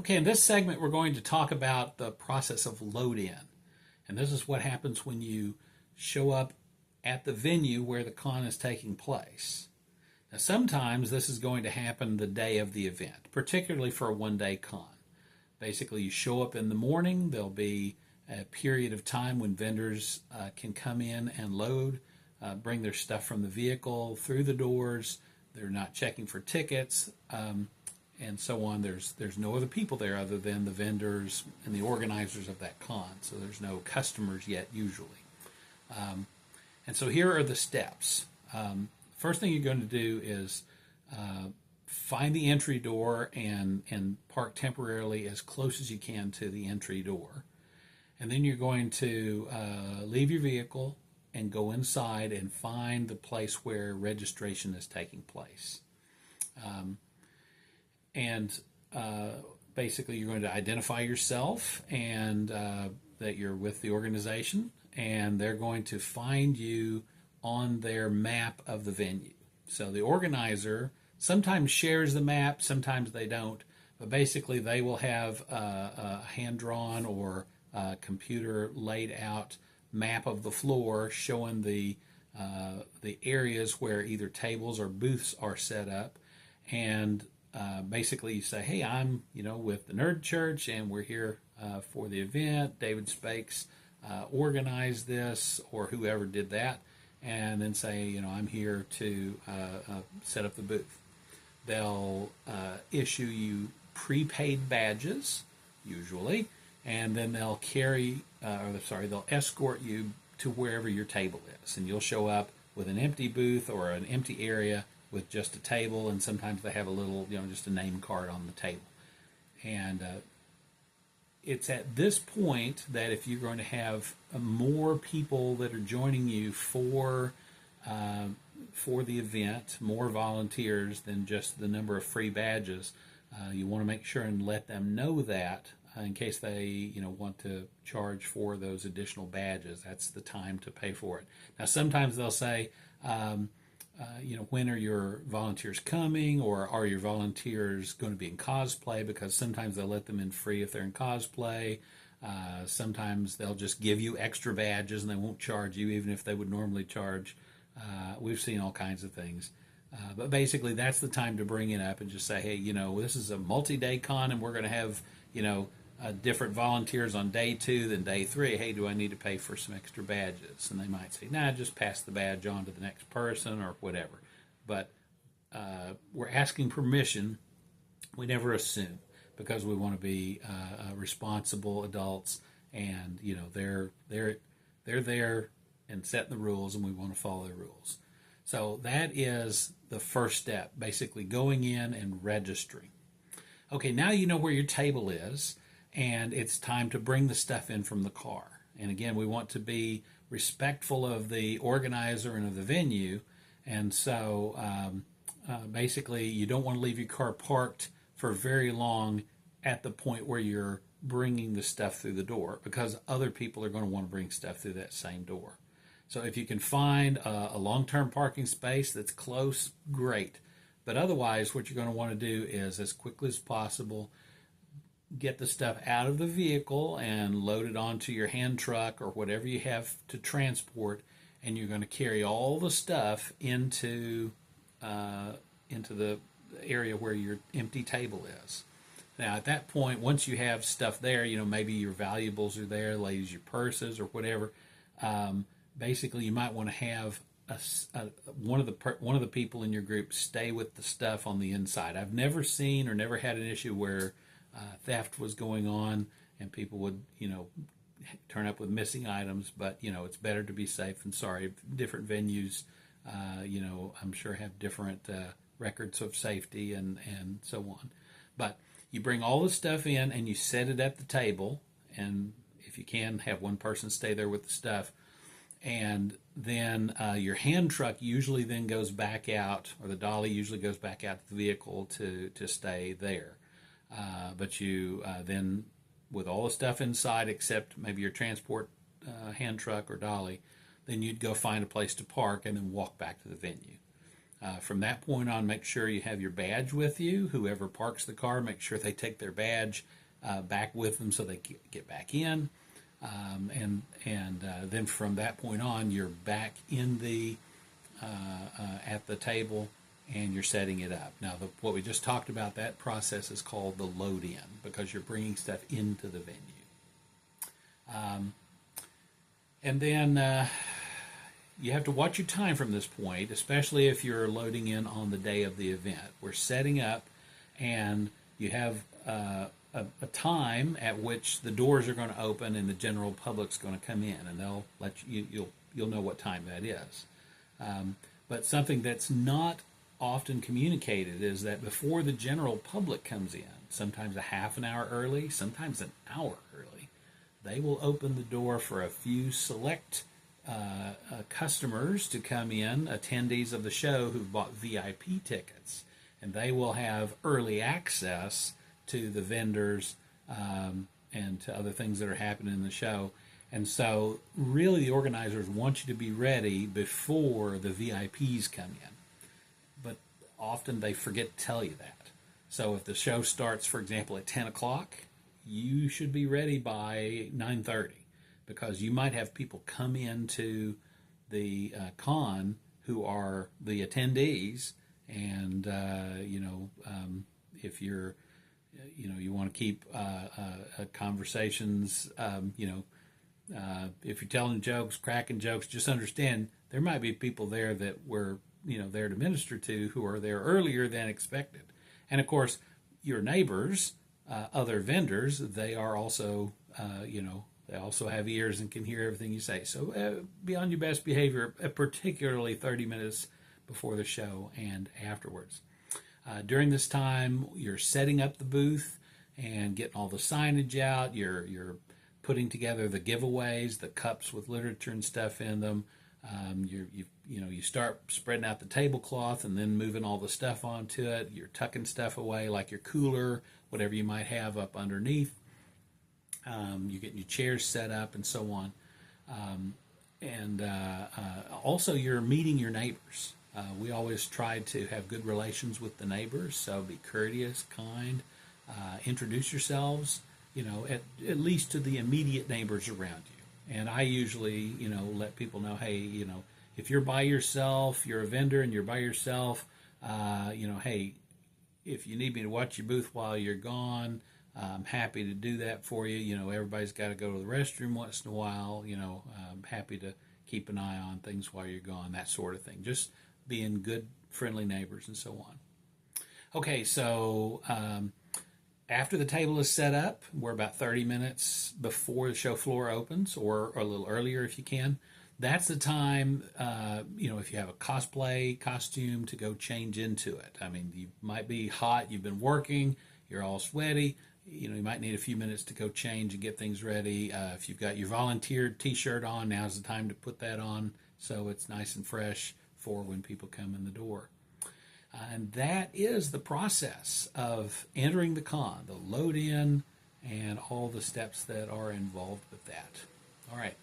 Okay, in this segment, we're going to talk about the process of load in. And this is what happens when you show up at the venue where the con is taking place. Now, sometimes this is going to happen the day of the event, particularly for a one-day con. Basically, you show up in the morning, there'll be a period of time when vendors can come in and load, bring their stuff from the vehicle through the doors. They're not checking for tickets. And so on. There's no other people there other than the vendors and the organizers of that con. So there's no customers yet usually. And so here are the steps. First thing you're going to do is find the entry door and park temporarily as close as you can to the entry door. And then you're going to leave your vehicle and go inside and find the place where registration is taking place. And basically, you're going to identify yourself and that you're with the organization, and they're going to find you on their map of the venue. So the organizer sometimes shares the map, sometimes they don't, but basically they will have a hand-drawn or computer laid out map of the floor showing the areas where either tables or booths are set up, and basically you say, hey, I'm with the Nerd Church and we're here for the event. David Spakes organized this, or whoever did that, and then say, I'm here to set up the booth. They'll issue you prepaid badges, usually, and then they'll they'll escort you to wherever your table is, and you'll show up with an empty booth or an empty area with just a table, and sometimes they have a little, just a name card on the table. And it's at this point that if you're going to have more people that are joining you for the event, more volunteers than just the number of free badges, you want to make sure and let them know that in case they want to charge for those additional badges. That's the time to pay for it. Now, sometimes they'll say, when are your volunteers coming, or are your volunteers going to be in cosplay? Because sometimes they'll let them in free if they're in cosplay. Sometimes they'll just give you extra badges and they won't charge you, even if they would normally charge. We've seen all kinds of things. But basically, that's the time to bring it up and just say, hey, this is a multi-day con, and we're going to have, different volunteers on day 2 than day 3. Hey, do I need to pay for some extra badges? And they might say, nah, just pass the badge on to the next person or whatever. But we're asking permission. We never assume, because we want to be responsible adults, and they're there and setting the rules, and we want to follow the rules. So that is the first step, basically going in and registering. Okay, now you know where your table is, and it's time to bring the stuff in from the car. And again, we want to be respectful of the organizer and of the venue, and so basically you don't want to leave your car parked for very long at the point where you're bringing the stuff through the door, because other people are going to want to bring stuff through that same door. So if you can find a long-term parking space that's close, great. But otherwise, what you're going to want to do is, as quickly as possible, get the stuff out of the vehicle and load it onto your hand truck or whatever you have to transport, and you're going to carry all the stuff into the area where your empty table is. Now, at that point, once you have stuff there, maybe your valuables are there, ladies, your purses or whatever. Basically, you might want to have one of the people in your group stay with the stuff on the inside. I've never seen or never had an issue where theft was going on and people would, turn up with missing items. But it's better to be safe than sorry. Different venues, I'm sure have different records of safety and so on. But you bring all the stuff in and you set it at the table, and if you can, have one person stay there with the stuff. And then your hand truck usually then goes back out, or the dolly usually goes back out to the vehicle to stay there. But you then, with all the stuff inside except maybe your transport hand truck or dolly, then you'd go find a place to park and then walk back to the venue. From that point on, make sure you have your badge with you. Whoever parks the car, make sure they take their badge back with them so they get back in. Then from that point on, you're back in the at the table and you're setting it up. Now, what we just talked about, that process is called the load in because you're bringing stuff into the venue. And then you have to watch your time from this point, especially if you're loading in on the day of the event. We're setting up, and you have a time at which the doors are going to open and the general public's going to come in, and they'll let you'll know what time that is. But something that's not often communicated is that before the general public comes in, sometimes a half an hour early, sometimes an hour early, they will open the door for a few select customers to come in, attendees of the show who've bought VIP tickets, and they will have early access to the vendors and to other things that are happening in the show. And so really the organizers want you to be ready before the VIPs come in. But often they forget to tell you that. So if the show starts, for example, at 10 o'clock, you should be ready by 9:30 because you might have people come into the con who are the attendees. And, if you're, you want to keep conversations, if you're telling jokes, cracking jokes, just understand there might be people there that were, there to minister to who are there earlier than expected. And of course, your neighbors, other vendors, they are also, they also have ears and can hear everything you say. So be on your best behavior, particularly 30 minutes before the show and afterwards. During this time, you're setting up the booth and getting all the signage out. You're putting together the giveaways, the cups with literature and stuff in them. You start spreading out the tablecloth and then moving all the stuff onto it. You're tucking stuff away like your cooler, whatever you might have up underneath. You're getting your chairs set up and so on. Also you're meeting your neighbors. We always try to have good relations with the neighbors, so be courteous, kind, introduce yourselves, at least to the immediate neighbors around you. And I usually, let people know, hey, if you're by yourself, you're a vendor and you're by yourself, hey, if you need me to watch your booth while you're gone, I'm happy to do that for you. Everybody's got to go to the restroom once in a while. I'm happy to keep an eye on things while you're gone, that sort of thing. Just being good, friendly neighbors and so on. Okay, so after the table is set up, we're about 30 minutes before the show floor opens, or a little earlier if you can. That's the time, if you have a cosplay costume, to go change into it. I mean, you might be hot, you've been working, you're all sweaty. You might need a few minutes to go change and get things ready. If you've got your volunteered T-shirt on, now's the time to put that on so it's nice and fresh for when people come in the door. And that is the process of entering the con, the load in, and all the steps that are involved with that. All right.